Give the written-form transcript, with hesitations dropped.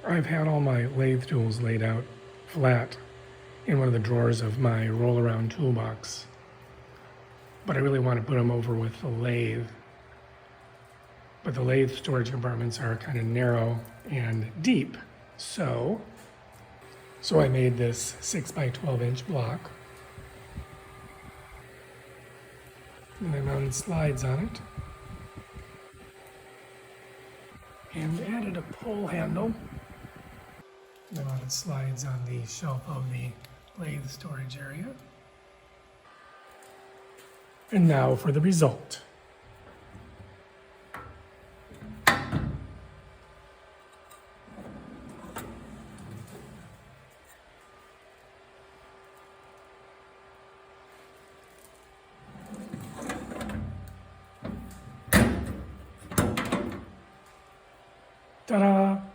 I've had all my lathe tools laid out flat in one of the drawers of my roll-around toolbox, but I really want to put them over with the lathe. But the lathe storage compartments are kind of narrow and deep, so I made this 6 by 12 inch block, and I mounted slides on it, and added a pull handle. I mounted slides on the shelf of the lathe storage area. And now for the result. Ta-da!